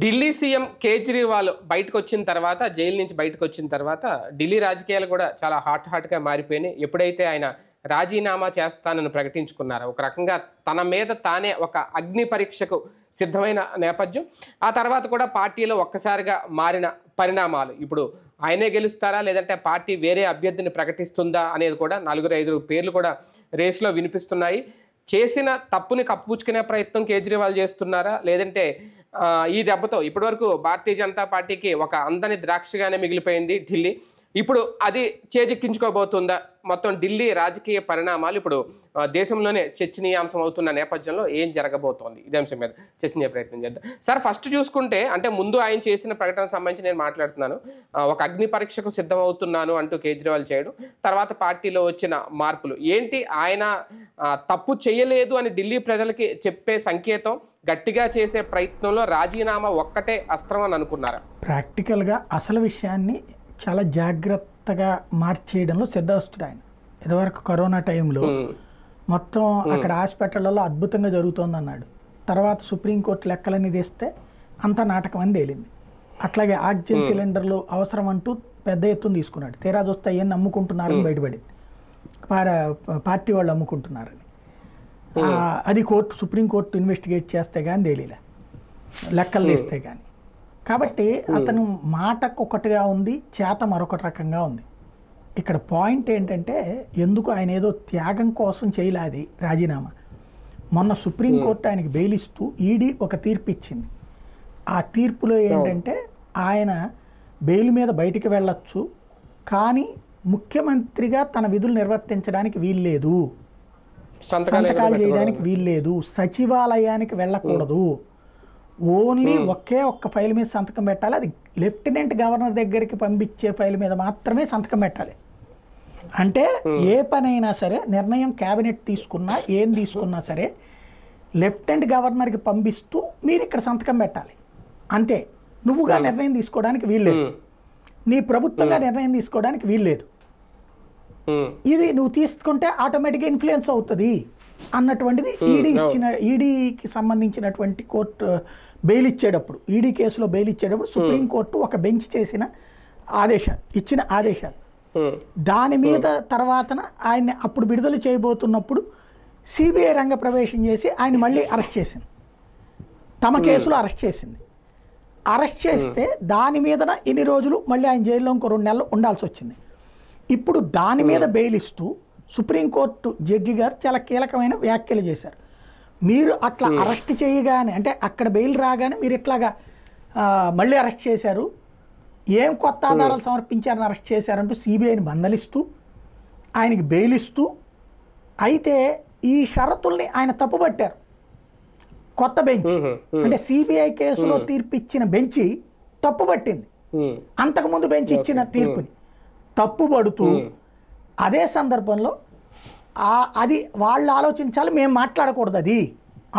Delhi CM Kejriwal బయటకొచ్చిన తర్వాత, jail నుంచి బయటకొచ్చిన తర్వాత ఢిల్లీ రాజకీయాలు కూడా చాలా హాట్‌గా మారిపోయినాయి. ఎప్పుడైతే ఆయన రాజీనామా చేస్తానని ప్రకటించుకున్నారో, ఒక రకంగా తన మీద తానే ఒక అగ్ని పరీక్షకు సిద్ధమైన నేపథ్యం. ఆ తర్వాత కూడా పార్టీలో ఒక్కసారిగా మారిన పరిణామాలు. ఇప్పుడు ఆయనే గెలుస్తారా? లేదంటే పార్టీ వేరే అభ్యర్థిని ప్రకటిస్తుందా? అనేది కూడా 4, 5 పేర్లు కూడా రేస్‌లో వినిపిస్తున్నాయి. చేసిన తప్పుని కప్పుపుచ్చుకునే ప్రయత్నం కేజ్రీవాల్ చేస్తున్నారా? లేదంటే ఈ దెబ్బతో ఇప్పటివరకు భారతీయ జనతా పార్టీకి ఒక అందని ద్రాక్షగానే మిగిలిపోయింది ఢిల్లీ. ఇప్పుడు అది చేజిక్కించుకోబోతుందా? మొత్తం ఢిల్లీ రాజకీయ పరిణామాలు ఇప్పుడు దేశంలోనే చర్చనీయాంశం అవుతున్న నేపథ్యంలో ఏం జరగబోతోంది? ఇదే అంశం మీద చర్చించే ప్రయత్నం చేద్దాం. సార్, ఫస్ట్ చూసుకుంటే అంటే ముందు ఆయన చేసిన ప్రకటనకు సంబంధించి నేను మాట్లాడుతున్నాను. ఒక అగ్ని పరీక్షకు సిద్ధమవుతున్నాను అంటూ కేజ్రీవాల్ చేయడం, తర్వాత పార్టీలో వచ్చిన మార్పులు ఏంటి? ఆయన తప్పు చేయలేదు అని ఢిల్లీ ప్రజలకి చెప్పే సంకేతం, గట్టిగా చేసే ప్రయత్నంలో రాజీనామా ఒక్కటే అస్త్రం అని అనుకున్నారా? ప్రాక్టికల్గా అసలు విషయాన్ని చాలా జాగ్రత్తగా మార్చేయడంలో సిద్ధవస్తుడు ఆయన. ఇదివరకు కరోనా టైంలో మొత్తం అక్కడ హాస్పిటళ్లలో అద్భుతంగా జరుగుతోంది అన్నాడు. తర్వాత సుప్రీంకోర్టు లెక్కలన్నీ తీస్తే అంత నాటకం అని తేలింది. అట్లాగే ఆక్సిజన్ సిలిండర్లు అవసరం అంటూ పెద్ద ఎత్తున తీసుకున్నాడు. తీరా చూస్తే ఏం అమ్ముకుంటున్నారని బయటపడింది. పార్టీ వాళ్ళు అమ్ముకుంటున్నారని. అది సుప్రీంకోర్టు ఇన్వెస్టిగేట్ చేస్తే కానీ తేలిలే, లెక్కలు తీస్తే కానీ. కాబట్టి అతను మాటకు ఒకటిగా ఉంది, చేత మరొక రకంగా ఉంది. ఇక్కడ పాయింట్ ఏంటంటే, ఎందుకు ఆయన ఏదో త్యాగం కోసం చేయలేదు రాజీనామా. మొన్న సుప్రీంకోర్టు ఆయనకి బెయిల్ ఇస్తూ ఈడీ ఒక తీర్పు ఇచ్చింది. ఆ తీర్పులో ఏంటంటే, ఆయన బెయిల్ మీద బయటికి వెళ్ళొచ్చు, కానీ ముఖ్యమంత్రిగా తన విధులు నిర్వర్తించడానికి వీల్లేదు, సంతకాలు చేయడానికి వీల్లేదు, సచివాలయానికి వెళ్ళకూడదు, ఓన్లీ ఒక్క ఫైల్ మీద సంతకం పెట్టాలి, అది లెఫ్టినెంట్ గవర్నర్ దగ్గరికి పంపించే ఫైల్ మీద మాత్రమే సంతకం పెట్టాలి. అంటే ఏ పనైనా సరే, నిర్ణయం క్యాబినెట్ తీసుకున్నా ఏం తీసుకున్నా సరే లెఫ్టినెంట్ గవర్నర్కి పంపిస్తూ మీరు ఇక్కడ సంతకం పెట్టాలి అంతే. నువ్వుగా నిర్ణయం తీసుకోవడానికి వీల్లేదు, నీ ప్రభుత్వంగా నిర్ణయం తీసుకోవడానికి వీల్లేదు. ఇది నువ్వు తీసుకుంటే ఆటోమేటిక్గా ఇన్ఫ్లుయెన్స్ అవుతుంది అన్నటువంటిది ఈడీకి సంబంధించినటువంటి కోర్టు బెయిల్ ఇచ్చేటప్పుడు, ఈడీ కేసులో బెయిల్ ఇచ్చేటప్పుడు సుప్రీంకోర్టు ఒక బెంచ్ చేసిన ఇచ్చిన ఆదేశాలు. దాని మీద తర్వాతన ఆయన్ని అప్పుడు విడుదల చేయబోతున్నప్పుడు సిబిఐ రంగ ప్రవేశం చేసి ఆయన మళ్ళీ అరెస్ట్ చేసింది. తమ కేసులో అరెస్ట్ చేసింది. అరెస్ట్ చేస్తే దాని మీదన ఇన్ని రోజులు మళ్ళీ ఆయన జైల్లో ఇంకో 2 నెలలు ఉండాల్సి వచ్చింది. ఇప్పుడు దాని మీద బెయిల్ ఇస్తూ సుప్రీంకోర్టు జడ్జి గారు చాలా కీలకమైన వ్యాఖ్యలు చేశారు. మీరు అట్లా అరెస్ట్ చేయగానే, అంటే అక్కడ బెయిల్ రాగానే మీరు ఇట్లాగా మళ్ళీ అరెస్ట్ చేశారు, ఏం కొత్త ఆధారాలు సమర్పించారని అరెస్ట్ చేశారంటూ సిబిఐని మందలిస్తూ ఆయనకి బెయిల్ ఇస్తూ, అయితే ఈ షరతుల్ని ఆయన తప్పుపట్టారు. కొత్త బెంచ్ అంటే సిబిఐ కేసులో తీర్పు ఇచ్చిన బెంచి తప్పుపట్టింది అంతకుముందు బెంచ్ ఇచ్చిన తీర్పుని తప్పుపడుతూ, అదే సందర్భంలో అది వాళ్ళు ఆలోచించాలి, మేము మాట్లాడకూడదు అది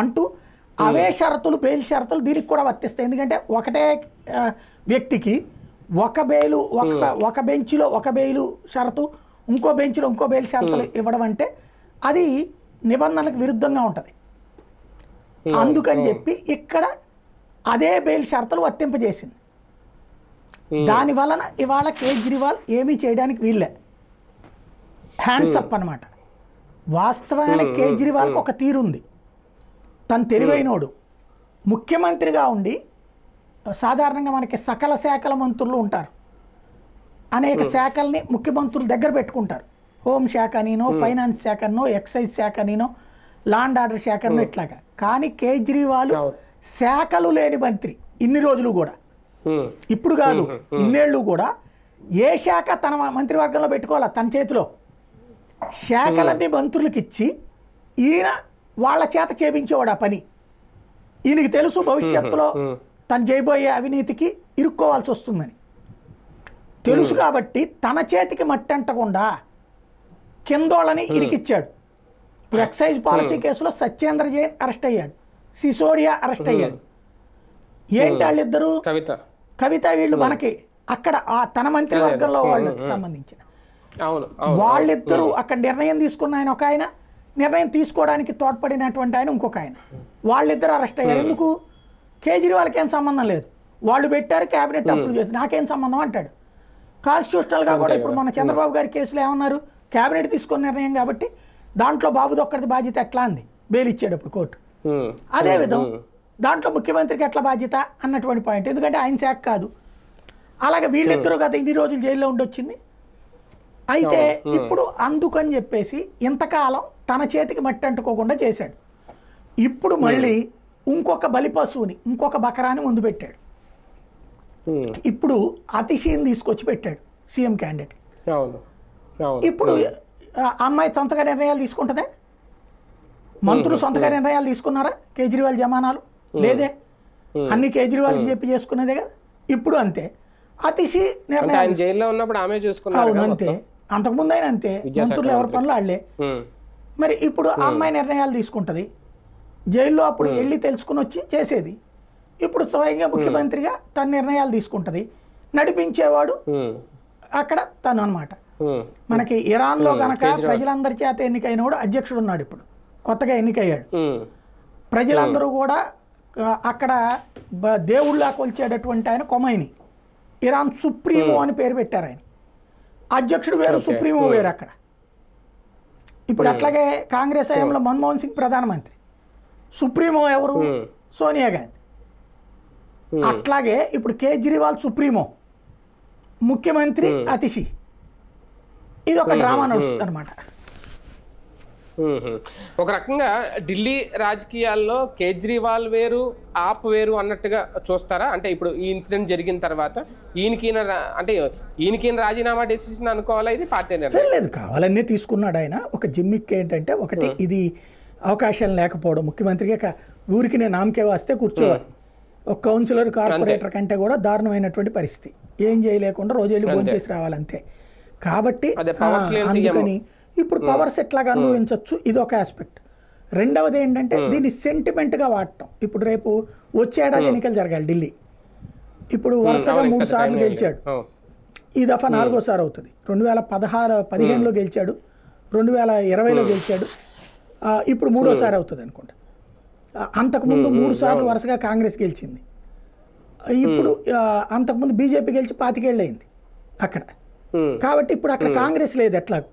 అంటూ అవే షరతులు, బెయిల్ షరతులు దీనికి కూడా వర్తిస్తాయి. ఎందుకంటే ఒకటే వ్యక్తికి ఒక బెయిలు, ఒక బెంచ్లో ఒక బెయిలు షరతు, ఇంకో బెంచ్లో ఇంకో బెయిల్ షరతులు ఇవ్వడం అంటే అది నిబంధనలకు విరుద్ధంగా ఉంటుంది. అందుకని చెప్పి ఇక్కడ అదే బెయిల్ షరతులు వర్తింపజేసింది. దాని వలన ఇవాళ కేజ్రీవాల్ ఏమీ చేయడానికి వీల్లే, హ్యాండ్స్ అప్ అనమాట. వాస్తవానికి కేజ్రీవాల్కి ఒక తీరుంది. తను తెలివైనోడు. ముఖ్యమంత్రిగా ఉండి సాధారణంగా మనకి సకల శాఖల మంత్రులు ఉంటారు, అనేక శాఖల్ని ముఖ్యమంత్రుల దగ్గర పెట్టుకుంటారు. హోంశాఖ నీనో, ఫైనాన్స్ శాఖనో, ఎక్సైజ్ శాఖ నీనో, లాండ్ ఆర్డర్ శాఖనో ఇట్లాగా. కానీ కేజ్రీవాల్ శాఖలు లేని మంత్రి ఇన్ని రోజులు కూడా, ఇప్పుడు కాదు ఇన్నేళ్ళు కూడా ఏ శాఖ తన మంత్రివర్గంలో పెట్టుకోవాలా, తన చేతిలో శాఖలన్నీ మంత్రులకు ఇచ్చి ఈయన వాళ్ళ చేత చేపించేవాడు ఆ పని. ఈయనకి తెలుసు భవిష్యత్తులో తను చేయబోయే అవినీతికి ఇరుక్కోవాల్సి వస్తుందని తెలుసు. కాబట్టి తన చేతికి మట్టి అంటకుండా కిందోళ్ళని ఇరికిచ్చాడు. ఇప్పుడు ఎక్సైజ్ పాలసీ కేసులో సత్యేంద్ర జైన్ అరెస్ట్ అయ్యాడు, సిసోడియా అరెస్ట్ అయ్యాడు. ఏంటి వాళ్ళిద్దరు? కవిత వీళ్ళు మనకి అక్కడ తన మంత్రివర్గంలో వాళ్ళకి సంబంధించిన వాళ్ళిద్దరూ అక్కడ నిర్ణయం తీసుకున్న ఆయన ఒక ఆయన, నిర్ణయం తీసుకోవడానికి తోడ్పడినటువంటి ఆయన ఇంకొక ఆయన, వాళ్ళిద్దరు అరెస్ట్ అయ్యారు. ఎందుకు? కేజ్రీవాల్కి ఏం సంబంధం లేదు, వాళ్ళు పెట్టారు క్యాబినెట్ అప్రూవ్ చేసి నాకేం సంబంధం అంటాడు. కాన్స్టిట్యూషనల్గా కూడా ఇప్పుడు మన చంద్రబాబు గారి కేసులో ఏమన్నారు, క్యాబినెట్ తీసుకున్న నిర్ణయం కాబట్టి దాంట్లో బాబుది ఒక్కడిది బాధ్యత ఎట్లా అంది బెయిల్ ఇచ్చేటప్పుడు కోర్టు. అదే విధం దాంట్లో ముఖ్యమంత్రికి ఎట్లా బాధ్యత అన్నటువంటి పాయింట్, ఎందుకంటే ఆయన శాఖ కాదు. అలాగే వీళ్ళిద్దరూ కదా ఇన్ని రోజులు జైల్లో ఉండొచ్చింది. అయితే ఇప్పుడు అందుకని చెప్పేసి ఇంతకాలం తన చేతికి మట్టి అంటుకోకుండా చేశాడు. ఇప్పుడు మళ్ళీ ఇంకొక బలిపశువుని, ఇంకొక బకరాని ముందు పెట్టాడు. ఇప్పుడు అతిశీని తీసుకొచ్చి పెట్టాడు సీఎం క్యాండిడేట్. ఇప్పుడు అమ్మాయి సొంతగా నిర్ణయాలు తీసుకుంటుందా? మంత్రులు సొంతగా నిర్ణయాలు తీసుకున్నారా? కేజ్రీవాల్ జమానాలు లేదే, అన్ని కేజ్రీవాల్కి చెప్పి చేసుకునేదే కదా. ఇప్పుడు అంతే, అతిశీ నిర్ణయాలు జైల్లో ఉన్నప్పుడు ఆమె చూసుకున్నారు. అవును అంతే, అంతకుముందు అయినా అంతే, మంత్రులు ఎవరి పనులు వాళ్ళే. మరి ఇప్పుడు ఆ అమ్మాయి నిర్ణయాలు తీసుకుంటుంది, జైల్లో అప్పుడు వెళ్ళి తెలుసుకుని వచ్చి చేసేది. ఇప్పుడు స్వయంగా ముఖ్యమంత్రిగా తన నిర్ణయాలు తీసుకుంటుంది, నడిపించేవాడు అక్కడ తను అనమాట. మనకి ఇరాన్లో కనుక ప్రజలందరి చేత ఎన్నికైన వాడు అధ్యక్షుడు ఉన్నాడు, ఇప్పుడు కొత్తగా ఎన్నికయ్యాడు. ప్రజలందరూ కూడా అక్కడ దేవుళ్ళ కొలిచేటటువంటి ఆయన కొమైని, ఇరాన్ సుప్రీమో అని పేరు పెట్టారు. ఆయన అధ్యక్షుడు వేరు, సుప్రీమో వేరు అక్కడ. ఇప్పుడు అట్లాగే కాంగ్రెస్ హయాంలో మన్మోహన్ సింగ్ ప్రధానమంత్రి, సుప్రీమో ఎవరు? సోనియా గాంధీ. అట్లాగే ఇప్పుడు కేజ్రీవాల్ సుప్రీమో, ముఖ్యమంత్రి అతిశీ. ఇది ఒక డ్రామా నడుస్తుంది అనమాట. ఒక రకంగా ఢిల్లీ రాజకీయాల్లో కేజ్రీవాల్ వేరు, ఆప్ వేరు అన్నట్టుగా చూస్తారా? అంటే ఇప్పుడు ఈ ఇన్సిడెంట్ జరిగిన తర్వాత ఈయనకి రాజీనామా డెసిషన్ అనుకోవాలా, ఇది పార్టీ నిర్ణయం? లేదు, కావాలనే తీసుకున్నాడు ఆయన. ఒక జిమ్మిక్ ఏంటంటే, ఒకటి ఇది అవకాశం లేకపోవడం, ముఖ్యమంత్రిగా ఊరికి నేను నామకే వస్తే కూర్చోవాలి. ఒక కౌన్సిలర్ కార్పొరేటర్ కంటే కూడా దారుణమైనటువంటి పరిస్థితి, ఏం చేయలేకుండా రోజు వెళ్ళి భోజనం చేసి రావాలంతే. కాబట్టి అందుకని ఇప్పుడు పవర్స్ ఎట్లాగా అనుభవించవచ్చు, ఇది ఒక ఆస్పెక్ట్. రెండవది ఏంటంటే దీన్ని సెంటిమెంట్గా వాడటం. ఇప్పుడు రేపు వచ్చే ఏడాది ఎన్నికలు జరగాలి ఢిల్లీ. ఇప్పుడు వరుసగా 3 సార్లు గెలిచాడు, ఈ దఫా 4వ సారి అవుతుంది. 2015లో గెలిచాడు, 2020లో గెలిచాడు, ఇప్పుడు 3వ సారి అవుతుంది అనుకుంటా. అంతకుముందు 3 సార్లు వరుసగా కాంగ్రెస్ గెలిచింది. ఇప్పుడు అంతకుముందు బీజేపీ గెలిచి 25 ఏళ్ళు అయింది అక్కడ. కాబట్టి ఇప్పుడు అక్కడ కాంగ్రెస్ లేదు. ఎట్లాగో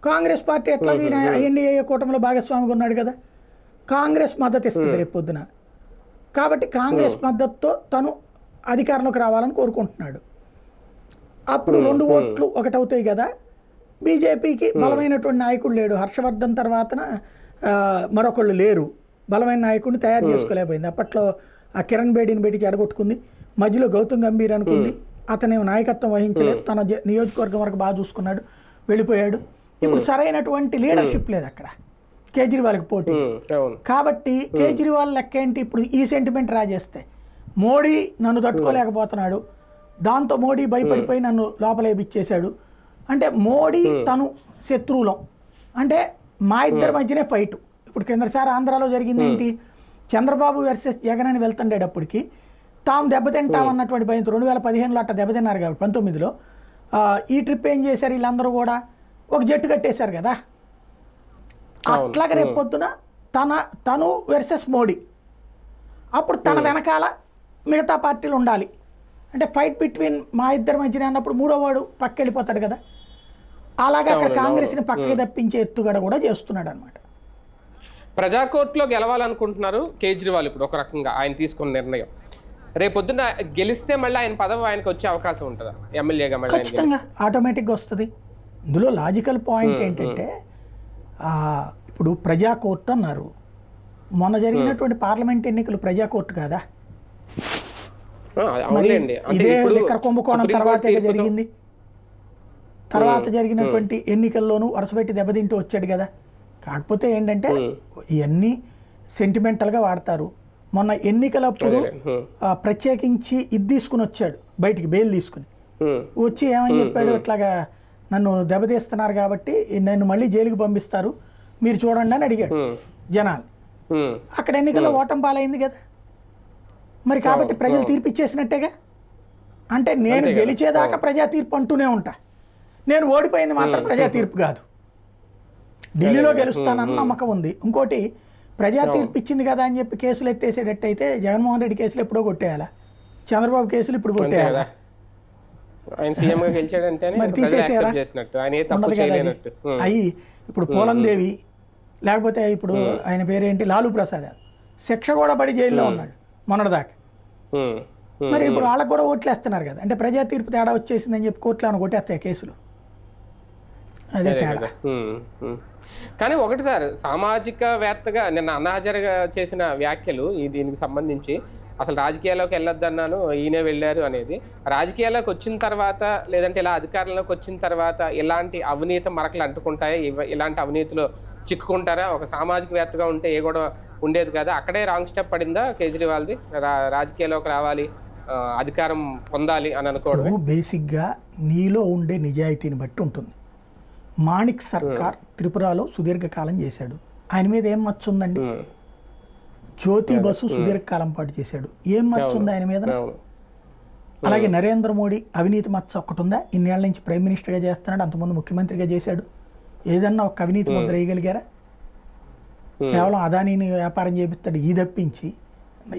కాంగ్రెస్ పార్టీ ఎట్లాగో ఎన్డీఏ కూటమిలో భాగస్వామిగా ఉన్నాడు కదా, కాంగ్రెస్ మద్దతు ఇస్తుంది రేపు పొద్దున. కాబట్టి కాంగ్రెస్ మద్దతుతో తను అధికారంలోకి రావాలని కోరుకుంటున్నాడు. అప్పుడు 2 ఓట్లు ఒకటవుతాయి కదా. బీజేపీకి బలమైనటువంటి నాయకుడు లేడు, హర్షవర్ధన్ తర్వాతన మరొకళ్ళు లేరు, బలమైన నాయకుడిని తయారు చేసుకోలేకపోయింది. అప్పట్లో ఆ కిరణ్ బేడీని పెట్టి చెడగొట్టుకుంది, మధ్యలో గౌతమ్ గంభీర్ అనుకుంది, అతను నాయకత్వం వహించలేదు, తన నియోజకవర్గం వరకు బాగా చూసుకున్నాడు, వెళ్ళిపోయాడు. ఇప్పుడు సరైనటువంటి లీడర్షిప్ లేదు అక్కడ కేజ్రీవాల్కి పోటీ. కాబట్టి కేజ్రీవాల్ లెక్క ఏంటి, ఇప్పుడు ఈ సెంటిమెంట్ రాజేస్తే మోడీ నన్ను తట్టుకోలేకపోతున్నాడు, దాంతో మోడీ భయపడిపోయి నన్ను లోపలేపిచ్చేశాడు అంటే మోడీ తను శత్రువులం, అంటే మా ఇద్దరి మధ్యనే ఫైట్. ఇప్పుడు కిందసారి ఆంధ్రాలో జరిగింది ఏంటి, చంద్రబాబు వర్సెస్ జగన్ అని వెళ్తుండేటప్పటికి తాము దెబ్బతింటామన్నటువంటి భయంతో 2015లో అట్లా దెబ్బతిన్నారు కాబట్టి 19లో ఈ ట్రిప్ ఏం చేశారు, వీళ్ళందరూ కూడా ఒక జట్టు కట్టేశారు కదా. అట్లాగే రేపు పొద్దున తను వర్సెస్ మోడీ, అప్పుడు తన వెనకాల మిగతా పార్టీలు ఉండాలి. అంటే ఫైట్ బిట్వీన్ మా ఇద్దరి మధ్యనే అన్నప్పుడు 3వ వాడు పక్క వెళ్ళిపోతాడు కదా. అలాగే అక్కడ కాంగ్రెస్ని పక్కకి తప్పించే ఎత్తుగడ కూడా చేస్తున్నాడు అనమాట. ప్రజాకోర్టులో గెలవాలనుకుంటున్నారు కేజ్రీవాల్. ఇప్పుడు ఒక రకంగా ఆయన తీసుకున్న నిర్ణయం, రేపొద్దున గెలిస్తే మళ్ళీ ఆయన పదవి ఆయనకు వచ్చే అవకాశం ఉంటుందా ఎమ్మెల్యేగా? ఖచ్చితంగా ఆటోమేటిక్గా వస్తుంది. ఇందులో లాజికల్ పాయింట్ ఏంటంటే, ఇప్పుడు ప్రజా కోర్టు అన్నారు, మొన్న జరిగినటువంటి పార్లమెంట్ ఎన్నికలు ప్రజా కోర్టు కాదా? ఇదే లిక్కర్ కుంభకోణం తర్వాత జరిగింది, తర్వాత జరిగినటువంటి ఎన్నికల్లోనూ వరుసపెట్టి దెబ్బతింటూ వచ్చాడు కదా. కాకపోతే ఏంటంటే ఇవన్నీ సెంటిమెంటల్గా వాడతారు. మొన్న ఎన్నికలప్పుడు ప్రత్యేకించి ఇది తీసుకుని వచ్చాడు బయటికి, బెయిల్ తీసుకుని వచ్చి ఏమని చెప్పాడు, ఇట్లాగా నన్ను దెబ్బతీస్తున్నారు కాబట్టి నన్ను మళ్ళీ జైలుకి పంపిస్తారు, మీరు చూడండి అని అడిగాడు జనాలు. అక్కడ ఎన్నికల్లో ఓటమి పాలైంది కదా మరి. కాబట్టి ప్రజలు తీర్పు ఇచ్చేసినట్టేగా. అంటే నేను గెలిచేదాకా ప్రజా తీర్పు అంటూనే ఉంటా, నేను ఓడిపోయింది మాత్రం ప్రజా తీర్పు కాదు. ఢిల్లీలో గెలుస్తానన్న నమ్మకం ఉంది. ఇంకోటి ప్రజా తీర్పు ఇచ్చింది కదా అని చెప్పి కేసులు ఎత్తేసేటట్టయితే జగన్మోహన్ రెడ్డి కేసులు ఎప్పుడో కొట్టేయాలా, చంద్రబాబు కేసులు ఇప్పుడు కొట్టేయాలా? ఆయన సీఎం గా గెలిచాడంటే మరి తీసేసారా? ఉండదు కదా అది. అయ్యి ఇప్పుడు పోలందేవి లేకపోతే ఇప్పుడు ఆయన పేరేంటి లాలూ ప్రసాద్ శిక్ష కూడా పడి జైల్లో ఉన్నాడు మొన్నటిదాకా. మరి ఇప్పుడు వాళ్ళకు కూడా ఓట్లు వేస్తున్నారు కదా, అంటే ప్రజా తీర్పు తేడా వచ్చేసిందని చెప్పి కోర్టులో ఏమైనా కొట్టేస్తాయి కేసులు? అదే తేడా. కానీ ఒకటి సార్, సామాజికవేత్తగా నిన్న అన్నాహజారిగా చేసిన వ్యాఖ్యలు దీనికి సంబంధించి అసలు రాజకీయాల్లోకి వెళ్ళొద్దన్నాను, ఈయనే వెళ్ళారు అనేది, రాజకీయాల్లోకి వచ్చిన తర్వాత లేదంటే ఇలా అధికారంలోకి వచ్చిన తర్వాత ఇలాంటి అవినీతి మరకలు అంటుకుంటాయి, ఇలాంటి అవినీతిలో చిక్కుకుంటారా? ఒక సామాజికవేత్తగా ఉంటే ఏ కూడా ఉండేది కదా, అక్కడే రాంగ్ స్టెప్ పడిందా కేజ్రీవాల్ది? రాజకీయాల్లోకి రావాలి, అధికారం పొందాలి అని అనుకోవడం బేసిక్గా నీలో ఉండే నిజాయితీని బట్టి ఉంటుంది. మాణిక్ సర్కార్ త్రిపురలో సుదీర్ఘకాలం చేశాడు, ఆయన మీద ఏం మచ్చ ఉందండి? జ్యోతి బసు సుదీర్ఘకాలం పాటు చేశాడు, ఏం మచ్చ ఉంది ఆయన మీద? అలాగే నరేంద్ర మోడీ అవినీతి మచ్చ ఒక్కటి ఉందా? ఇన్నేళ్ల నుంచి ప్రైమ్ మినిస్టర్గా చేస్తున్నాడు, అంతకుముందు ముఖ్యమంత్రిగా చేశాడు, ఏదన్నా ఒక అవినీతి ముద్ర వేయగలిగారా? కేవలం అదానీని వ్యాపారం చేపిస్తాడు, ఈ తప్పించి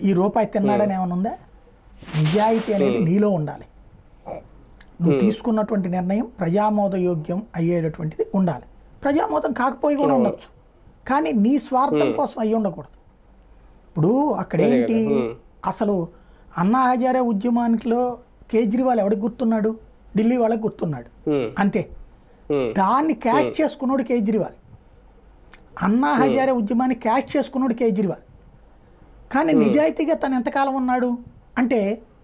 ఈ రూపాయి తిన్నాడని ఏమైనా ఉందా? నిజాయితీ అనేది నీలో ఉండాలి, నువ్వు తీసుకున్నటువంటి నిర్ణయం ప్రజామోదయోగ్యం అయ్యేటటువంటిది ఉండాలి. ప్రజామోదం కాకపోయి కూడా ఉండొచ్చు, కానీ నీ స్వార్థం కోసం అయ్యి ఉండకూడదు. ఇప్పుడు అక్కడేంటి అసలు అన్నా హజారే ఉద్యమానికిలో కేజ్రీవాల్ ఎవడికి గుర్తున్నాడు? ఢిల్లీ వాళ్ళకి గుర్తున్నాడు అంతే. దాన్ని క్యాష్ చేసుకున్నాడు కేజ్రీవాల్, అన్నా హజారే ఉద్యమాన్ని క్యాష్ చేసుకున్నాడు కేజ్రీవాల్. కానీ నిజాయితీగా తను ఎంతకాలం ఉన్నాడు అంటే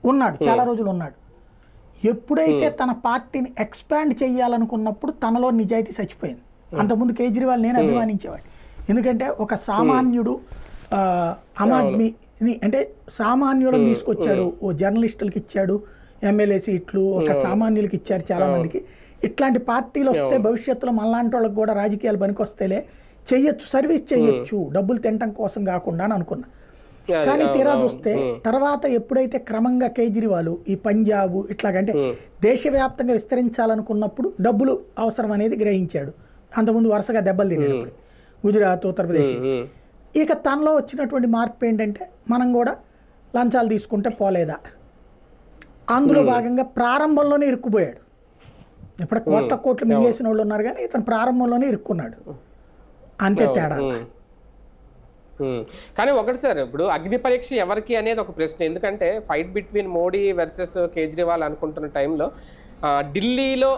ఉన్నాడు, చాలా రోజులు ఉన్నాడు. ఎప్పుడైతే తన పార్టీని ఎక్స్పాండ్ చేయాలనుకున్నప్పుడు తనలో నిజాయితీ చచ్చిపోయింది. అంతకుముందు కేజ్రీవాల్ నేను అభిమానించేవాడు, ఎందుకంటే ఒక సామాన్యుడు ఆమ్ ఆద్మీని అంటే సామాన్యులను తీసుకొచ్చాడు, ఓ జర్నలిస్టులకి ఇచ్చాడు ఎమ్మెల్యే సీట్లు, ఒక సామాన్యులకి ఇచ్చారు చాలా మందికి. ఇట్లాంటి పార్టీలు వస్తే భవిష్యత్తులో మనలాంటి వాళ్ళకి కూడా రాజకీయాలు పనికొస్తేలే, చెయ్యొచ్చు, సర్వీస్ చేయొచ్చు, డబ్బులు తినటం కోసం కాకుండా అని అనుకున్నా. కానీ తీరా చూస్తే తర్వాత ఎప్పుడైతే క్రమంగా కేజ్రీవాల్ ఈ పంజాబ్ ఇట్లాగంటే దేశవ్యాప్తంగా విస్తరించాలనుకున్నప్పుడు డబ్బులు అవసరం అనేది గ్రహించాడు. అంతకుముందు వరుసగా దెబ్బలు తినేటప్పుడు గుజరాత్, ఉత్తరప్రదేశ్. ఇక తనలో వచ్చినటువంటి మార్పు ఏంటంటే మనం కూడా లంచాలు తీసుకుంటే పోలేదా, అందులో భాగంగా ప్రారంభంలోనే ఇరుక్కుపోయాడు. ఇప్పుడు కోట్లు మింగేసిన వాళ్ళు ఉన్నారు, కానీ ఇతను ప్రారంభంలోనే ఇరుక్కున్నాడు, అంతే తేడా. కానీ ఒకటి సార్, ఇప్పుడు అగ్ని పరీక్ష ఎవరికి అనేది ఒక ప్రశ్న. ఎందుకంటే fight between Modi versus Kejriwal అనుకుంటున్న టైంలో ఢిల్లీలో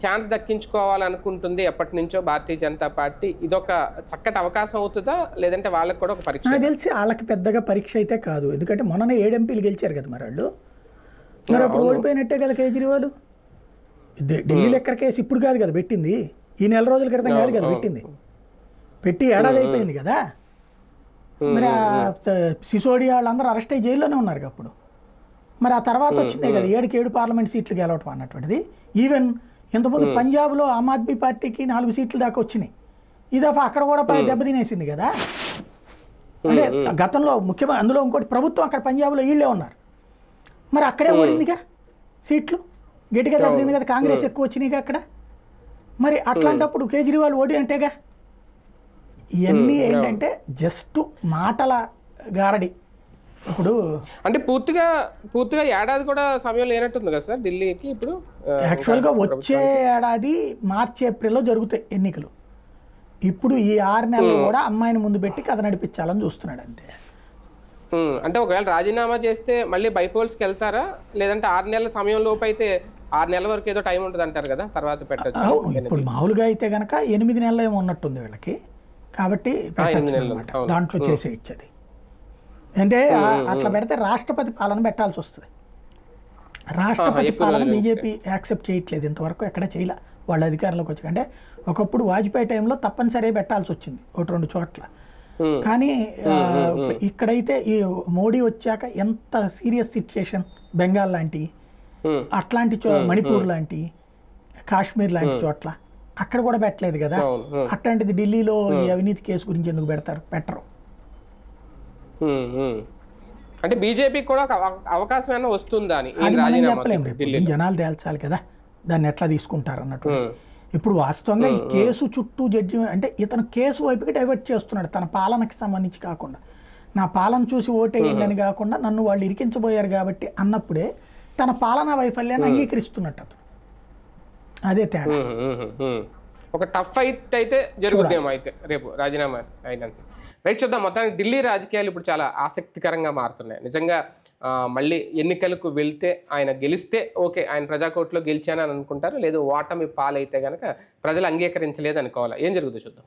ఛాన్స్ దక్కించుకోవాలనుకుంటుంది ఎప్పటి నుంచో భారతీయ జనతా పార్టీ. ఇదొక చక్కటి అవకాశం అవుతుందా, లేదంటే వాళ్ళకి కూడా ఒక పరీక్ష? నాకు తెలిసి వాళ్ళకి పెద్దగా పరీక్ష అయితే కాదు, ఎందుకంటే మొన్ననే 7 ఎంపీలు గెలిచారు కదా మరి వాళ్ళు. మరి అప్పుడు ఓడిపోయినట్టే కదా కేజ్రీవాల్. ఢిల్లీ లెక్కర కేసు ఇప్పుడు కాదు కదా పెట్టింది, ఈ నెల రోజుల క్రితం కాదు కదా పెట్టింది, పెట్టి ఏడాది అయిపోయింది కదా. మరి సిసోడియా వాళ్ళందరూ అరెస్ట్ అయ్యి జైల్లోనే ఉన్నారు అప్పుడు. మరి ఆ తర్వాత వచ్చిందే కదా 7 పార్లమెంట్ సీట్లు గెలవటం అన్నటువంటిది. ఈవెన్ ఇంతకుముందు పంజాబ్లో ఆమ్ ఆద్మీ పార్టీకి 4 సీట్లు దాకా వచ్చినాయి, ఈ దఫా అక్కడ కూడా దెబ్బతినేసింది కదా. అంటే గతంలో ముఖ్యమంత్రి, అందులో ఇంకోటి ప్రభుత్వం అక్కడ పంజాబ్లో వీళ్ళే ఉన్నారు, మరి అక్కడే ఓడిందిగా సీట్లు, గట్టిగా దెబ్బతింది కదా, కాంగ్రెస్ ఎక్కువ వచ్చినాయిగా అక్కడ. మరి అట్లాంటప్పుడు కేజ్రీవాల్ ఓడి అంటేగా. ఇవన్నీ ఏంటంటే జస్ట్ మాటల గారడి. ఇప్పుడు అంటే పూర్తిగా ఏడాది కూడా సమయం లేనట్టుంది కదా సార్ ఢిల్లీకి ఇప్పుడు. యాక్చువల్గా వచ్చే ఏడాది మార్చి ఏప్రిల్లో జరుగుతాయి ఎన్నికలు. ఇప్పుడు ఈ 6 నెలలు కూడా అమ్మాయిని ముందు పెట్టి కథ నడిపించాలని చూస్తున్నాడు అంతే. అంటే ఒకవేళ రాజీనామా చేస్తే మళ్ళీ బైపోల్స్కి వెళ్తారా, లేదంటే 6 నెలల సమయం లోపు అయితే 6 నెలల వరకు ఏదో టైం ఉంటుంది అంటారు కదా, తర్వాత పెట్టచ్చు? అవును, ఇప్పుడు మామూలుగా అయితే కనుక 8 నెలలు ఏమో ఉన్నట్టుంది వీళ్ళకి, కాబట్టి పెట్టచ్చు అనమాట, దాంట్లో చేసేయచ్చది. అంటే అట్లా పెడితే రాష్ట్రపతి పాలన పెట్టాల్సి వస్తుంది. రాష్ట్రపతి పాలన బీజేపీ యాక్సెప్ట్ చేయట్లేదు ఇంతవరకు, ఎక్కడ చేయలే వాళ్ళ అధికారంలోకి వచ్చి. అంటే ఒకప్పుడు వాజ్పేయి టైంలో తప్పనిసరిగా పెట్టాల్సి వచ్చింది 1-2 చోట్ల. కానీ ఇక్కడైతే ఈ మోడీ వచ్చాక ఎంత సీరియస్ సిచ్యుయేషన్, బెంగాల్ లాంటి అట్లాంటి మణిపూర్ లాంటి, కాశ్మీర్ లాంటి చోట్ల అక్కడ కూడా పెట్టలేదు కదా. అట్లాంటిది ఢిల్లీలో ఈ అవినీతి కేసు గురించి ఎందుకు పెట్టరు? అంటే బీజేపీకి కూడా అవకాశం ఏమైనా వస్తుందా అని అది మనం చెప్పలేము. రేపు జనాలు తేల్చాలి కదా దాన్ని ఎట్లా తీసుకుంటారు అన్నట్టు. ఇప్పుడు వాస్తవంగా ఈ కేసు చుట్టూ జడ్జి అంటే ఇతను కేసు వైపుకి డైవర్ట్ చేస్తున్నాడు, తన పాలనకి సంబంధించి కాకుండా. నా పాలన చూసి ఓటేయండి అని కాకుండా నన్ను వాళ్ళు ఇరికించబోయారు కాబట్టి అన్నప్పుడే తన పాలనా వైఫల్యాన్ని అంగీకరిస్తున్నట్టు అతను. అదే తేడా. ఒక టఫ్ ఫైట్ అయితే జరుగుతుందేమో అయితే రేపు రాజీనామా అయినంత. రైట్, చూద్దాం. మొత్తానికి ఢిల్లీ రాజకీయాలు ఇప్పుడు చాలా ఆసక్తికరంగా మారుతున్నాయి. నిజంగా మళ్ళీ ఎన్నికలకు వెళ్తే ఆయన గెలిస్తే ఓకే, ఆయన ప్రజాకోట్లో గెలిచానని అనుకుంటారు. లేదు ఓటమి పాలైతే కనుక ప్రజలు అంగీకరించలేదు అనుకోవాలి. ఏం జరుగుతుందో చూద్దాం.